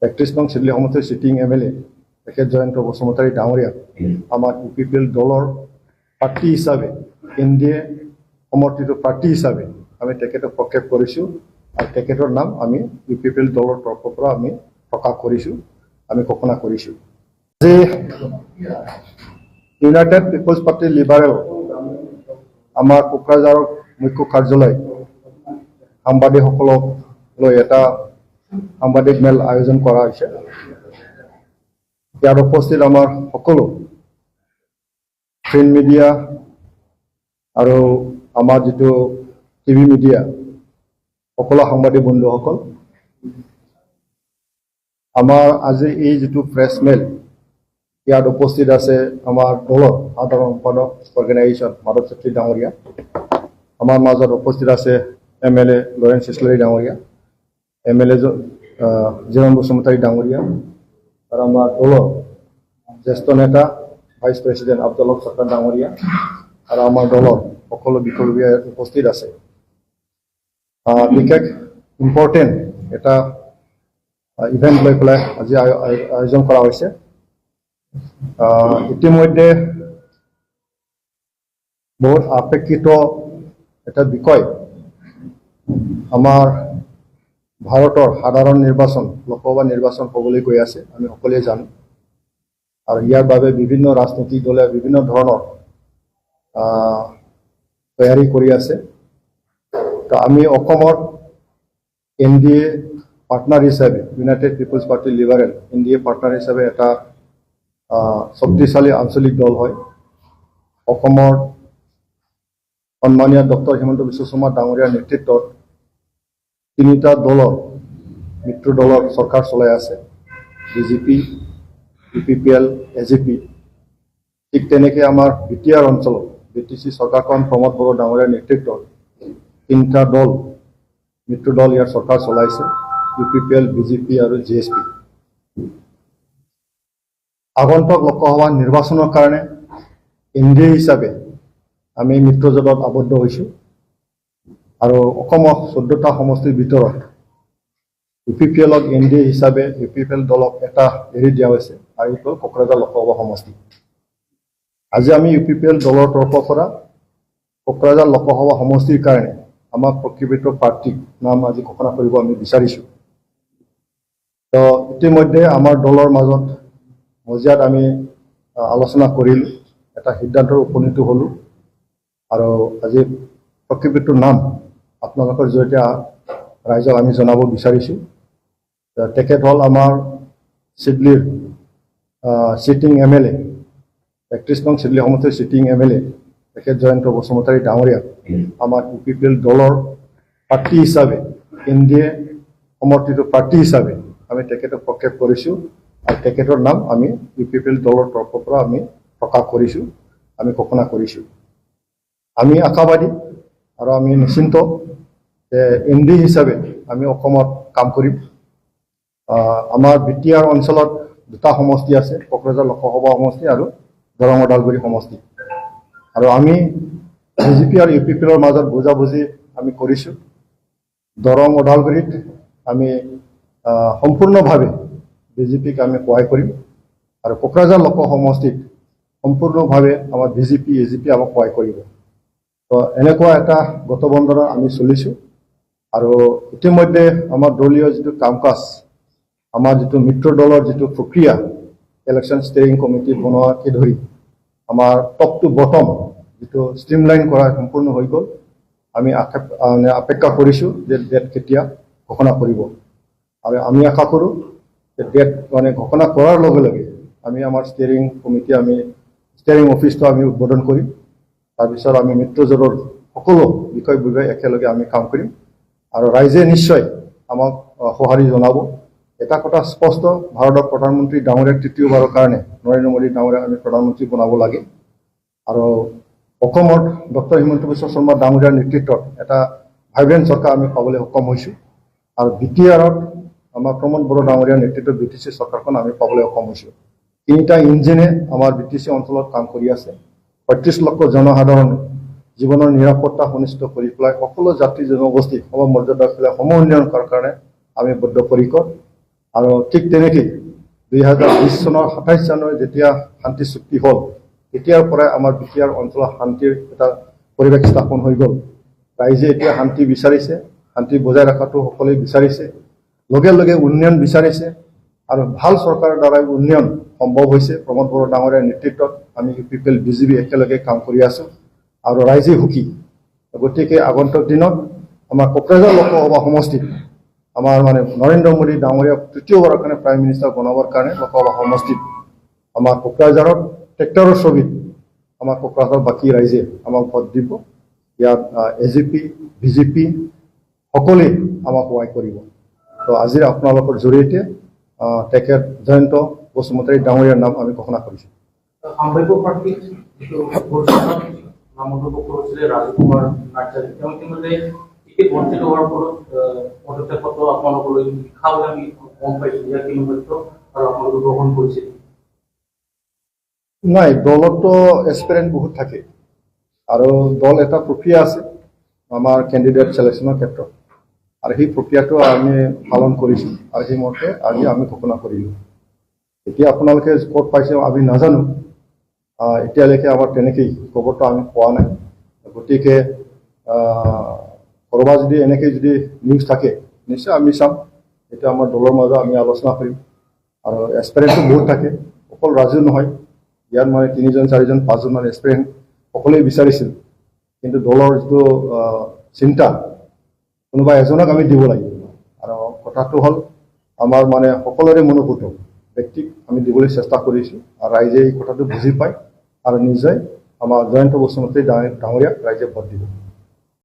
31 নং চিডলি সমষ্টিৰ sitting MLA তেখেত জয়ন্ত বসুমতাৰী ডাঙৰীয়াক আমাৰ ইউপিপিএল দলৰ প্ৰাৰ্থী হিচাপে এনডিএ সমৰ্থিত প্ৰাৰ্থী হিচাপে আমি তেখেতক প্ৰক্ষেপ কৰিছোঁ আৰু তেখেতৰ নাম আমি ইউপিপিএল দলৰ তৰফৰ পৰা আমি প্ৰকাশ কৰিছোঁ, আমি ঘোষণা কৰিছোঁ। আজি ইউনাইটেড পিপলছ পাৰ্টি লিবাৰেল আমাৰ কোকৰাঝাৰৰ মুখ্য কাৰ্যালয় সাংবাদিকসকলক লৈ এটা সাংবাদিক মেল আয়োজন কৰা হৈছে। ইয়াত উপস্থিত আমাৰ সকলো প্ৰিণ্ট মিডিয়া আৰু আমাৰ যিটো টিভি মিডিয়া সকলো সাংবাদিক বন্ধুসকল, আমাৰ আজি এই যিটো প্ৰেছ মেল ইয়াত উপস্থিত আছে আমাৰ দলৰ সাধাৰণ সম্পাদক অৰ্গেনাইজেশ্যন মাধৱ চেত্ৰী ডাঙৰীয়া, আমাৰ মাজত উপস্থিত আছে এমএলএ লৰেন্স ইছলাৰী ডাঙৰীয়া, এমএলএ জিৰণ বসুমতাৰী ডাঙৰীয়া আৰু আমাৰ দলৰ জ্যেষ্ঠ নেতা ভাইচ প্ৰেচিডেণ্ট আব্দুল হক চৰকাৰ ডাঙৰীয়া আৰু আমাৰ দলৰ সকলো বিষয়ববীয়া উপস্থিত আছে। বিশেষ ইম্পৰ্টেণ্ট এটা ইভেণ্ট লৈ পেলাই আজি আয়োজন কৰা হৈছে। ইতিমধ্যে বহুত আপেক্ষিত এটা বিষয় আমাৰ ভাৰতৰ সাধাৰণ নিৰ্বাচন লোকসভা নিৰ্বাচন হ'বলৈ গৈ আছে, আমি সকলোৱে জানো। আৰু ইয়াৰ বাবে বিভিন্ন ৰাজনৈতিক দলে বিভিন্ন ধৰণৰ তৈয়াৰী কৰি আছে। তো আমি অসমৰ এনডিএ পাৰ্টনাৰ হিচাপে United People's Party Liberal NDA partner হিচাপে এটা শক্তিশালী আঞ্চলিক দল হয়। অসমৰ সন্মানীয় ডক্টৰ হিমন্ত বিশ্ব শৰ্মা ডাঙৰীয়াৰ নেতৃত্বত তিনিটা দলৰ মিত্ৰ দলৰ চৰকাৰ চলাই আছে, বিজেপি, ইউপিপিএল, এজিপি। ঠিক তেনেকৈ আমাৰ বিটিআৰ অঞ্চলত বিটিচি চৰকাৰখন প্ৰমোদ বড়ো ডাঙৰীয়াৰ নেতৃত্বত তিনিটা দল মিত্ৰ দল ইয়াৰ চৰকাৰ চলাইছে, ইউপিপিএল, বিজেপি আৰু জিএছপি। আগন্তুক লোকসভা নিৰ্বাচনৰ কাৰণে এনডিএ হিচাপে আমি মিত্ৰজোঁটত আবদ্ধ হৈছোঁ আৰু অসমৰ 14টা সমষ্টিৰ ভিতৰত ইউপিপিএলক এনডিএ হিচাপে ইউপিপিএল দলক এটা এৰি দিয়া হৈছে আৰু এইটো কোকৰাঝাৰ লোকসভা সমষ্টি। আজি আমি ইউপিপিএল দলৰ তৰফৰ পৰা কোকৰাঝাৰ লোকসভা সমষ্টিৰ কাৰণে আমাৰ প্ৰকৃত প্ৰাৰ্থীৰ নাম আজি ঘোষণা কৰিব আমি বিচাৰিছোঁ। তো ইতিমধ্যে আমাৰ দলৰ মাজত মজিয়াত আমি আলোচনা কৰিলোঁ, এটা সিদ্ধান্তৰ উপনীত হ'লোঁ আৰু আজি প্ৰকৃত নাম আপোনালোকৰ জৰিয়তে ৰাইজক আমি জনাব বিচাৰিছোঁ। তেখেত হ'ল আমাৰ চিডলিৰ সিটিং এমএলএ 31 নং চিডলি সমষ্টিৰ সিটিং এমএলএ তেখেত জয়ন্ত বসুমতাৰী ডাঙৰীয়াক আমাৰ ইউপিপিএল দলৰ প্ৰাৰ্থী হিচাপে এনডিএ সমৰ্থিত প্ৰাৰ্থী হিচাপে আমি তেখেতক প্ৰক্ষেপ কৰিছোঁ আৰু তেখেতৰ নাম আমি ইউপিপিএল দলৰ তৰফৰ পৰা আমি প্ৰকাশ কৰিছোঁ, আমি ঘোষণা কৰিছোঁ। আমি আশাবাদী আৰু আমি নিশ্চিন্ত যে এনডিএ হিচাপে আমি অসমত কাম কৰিম। আমাৰ বিটিআৰ অঞ্চলত দুটা সমষ্টি আছে, কোকৰাঝাৰ লোকসভা সমষ্টি আৰু দৰং ওদালগুৰি সমষ্টি। আৰু আমি বিজেপি আৰু ইউপিপিএলৰ মাজত বুজাবুজি আমি কৰিছোঁ। দৰং ওদালগুৰিত আমি সম্পূৰ্ণভাৱে বিজেপিক আমি সহায় কৰিম আৰু কোকৰাঝাৰ লোক সমষ্টিত সম্পূৰ্ণভাৱে আমাৰ বিজেপি এজিপি আমাক সহায় কৰিব। তো এনেকুৱা এটা গঠবন্ধনত আমি চলিছোঁ আৰু ইতিমধ্যে আমাৰ দলীয় যিটো কাম কাজ, আমাৰ যিটো মিত্ৰ দলৰ যিটো প্ৰক্ৰিয়া, ইলেকশ্যন ষ্টেৰিং কমিটি বনোৱাকে ধৰি আমাৰ টপ টু বটম যিটো ষ্ট্ৰীমলাইন কৰা সম্পূৰ্ণ হৈ গ'ল। আমি অপেক্ষা কৰিছোঁ যে ডেট কেতিয়া ঘোষণা কৰিব আৰু আমি আশা কৰোঁ যে ডেট ঘোষণা কৰাৰ লগে লগে আমি আমাৰ ষ্টেৰিং কমিটি আমি ষ্টেৰিং অফিচটো আমি উদ্বোধন কৰিম। তাৰপিছত আমি মিত্ৰজোঁটৰ সকলো বিষয়ববীয়াই একেলগে আমি কাম কৰিম আৰু ৰাইজে নিশ্চয় আমাক সঁহাৰি জনাব। এটা কথা স্পষ্ট, ভাৰতৰ প্ৰধানমন্ত্ৰী ডাঙৰীয়াক তৃতীয়বাৰৰ কাৰণে নৰেন্দ্ৰ মোদী ডাঙৰীয়াক আমি প্ৰধানমন্ত্ৰী বনাব লাগে আৰু অসমত ডক্টৰ হিমন্ত বিশ্ব শৰ্মা ডাঙৰীয়াৰ নেতৃত্বত এটা ভাইব্ৰেণ্ট চৰকাৰ আমি পাবলৈ সক্ষম হৈছোঁ আৰু বিটিআৰত আমাৰ প্ৰমোদ বড়ো ডাঙৰীয়াৰ নেতৃত্বত বিটিচি চৰকাৰখন আমি পাবলৈ সক্ষম হৈছোঁ। তিনিটা ইঞ্জিনে আমাৰ বিটিচি অঞ্চলত কাম কৰি আছে। 35 লক্ষ জনসাধাৰণ জীৱনৰ নিৰাপত্তা সুনিশ্চিত কৰি পেলাই সকলো জাতি জনগোষ্ঠী সমমৰ্যাদা পেলাই সম উন্নয়ন কৰাৰ কাৰণে আমি বদ্ধপৰিকৰ আৰু ঠিক তেনেকৈ 2020 চনৰ 27 জানুৱাৰী যেতিয়া শান্তি চুক্তি হ'ল তেতিয়াৰ পৰাই আমাৰ বিটিআৰ অঞ্চলত শান্তিৰ এটা পৰিৱেশ স্থাপন হৈ গ'ল। ৰাইজে এতিয়া শান্তি বিচাৰিছে, শান্তি বজাই ৰখাটো সকলোৱে বিচাৰিছে, লগে লগে উন্নয়ন বিচাৰিছে আৰু ভাল চৰকাৰৰ দ্বাৰাই উন্নয়ন সম্ভৱ হৈছে। প্ৰমোদ বড়ো ডাঙৰীয়াৰ নেতৃত্বত আমি UPPL BJP একেলগে কাম কৰি আছোঁ আৰু ৰাইজে সুখী। গতিকে আগন্তুক দিনত আমাৰ কোকৰাঝাৰ লোকসভা সমষ্টিত আমাৰ মানে নৰেন্দ্ৰ মোদী ডাঙৰীয়াক তৃতীয়বাৰৰ কাৰণে প্ৰাইম মিনিষ্টাৰ বনাবৰ কাৰণে লোকসভা সমষ্টিত আমাৰ কোকৰাঝাৰত ট্ৰেক্টৰৰ ছবিত আমাৰ কোকৰাঝাৰ বাকী ৰাইজে আমাক ভোট দিব। ইয়াত AGP BJP সকলোৱে আমাক সহায় কৰিব। তো আজিৰ আপোনালোকৰ জৰিয়তে তেখেত জয়ন্ত বসুমতাৰী ডাঙৰীয়াৰ নাম আমি ঘোষণা কৰিছোঁ। সাম্ভাব্য প্ৰাৰ্থী নামন্তব্য কৰিছিলে ৰাজকুমাৰ নাৰ্জাৰী, তেওঁ ইতিমধ্যে টিকেট বঞ্চিত হোৱাৰ ফলত পদত্যাগ পত্ৰ আপোনালোকলৈ লিখা বুলি আমি গম পাইছোঁ। ইয়াৰ কি সত্য আৰু আপোনালোকে গ্ৰহণ কৰিছিল? নাই, দলতো এছপিৰেণ্ট বহুত থাকে আৰু দল এটা প্ৰক্ৰিয়া আছে আমাৰ কেণ্ডিডেট চিলেকশ্যনৰ ক্ষেত্ৰত, আৰু সেই প্ৰক্ৰিয়াটো আমি পালন কৰিছোঁ আৰু সেইমতে আজি আমি ঘোষণা কৰিলোঁ। এতিয়া আপোনালোকে ক'ত পাইছে আমি নাজানো, এতিয়ালৈকে আমাৰ তেনেকেই খবৰটো আমি পোৱা নাই। গতিকে ক'ৰবাত যদি এনেকৈ যদি নিউজ থাকে নিশ্চয় আমি চাম, এতিয়া আমাৰ দলৰ মাজত আমি আলোচনা কৰিম। আৰু এছপিৰেণ্টটো বহুত থাকে, অকল ৰাজু নহয়, ইয়াত মানে 3জন 4জন 5জন মান এছপিৰেণ্ট সকলোৱে বিচাৰিছিল, কিন্তু দলৰ যিটো চিন্তা কোনোবা এজনক আমি দিব লাগিব। আৰু কথাটো হ'ল আমাৰ মানে সকলোৰে মনোভূত ব্যক্তিক আমি দিবলৈ চেষ্টা কৰিছোঁ আৰু ৰাইজে এই কথাটো বুজি পায় আৰু নিশ্চয় আমাৰ জয়ন্ত বসুমতাৰী ডাঙৰীয়াক ৰাইজে ভোট দিব।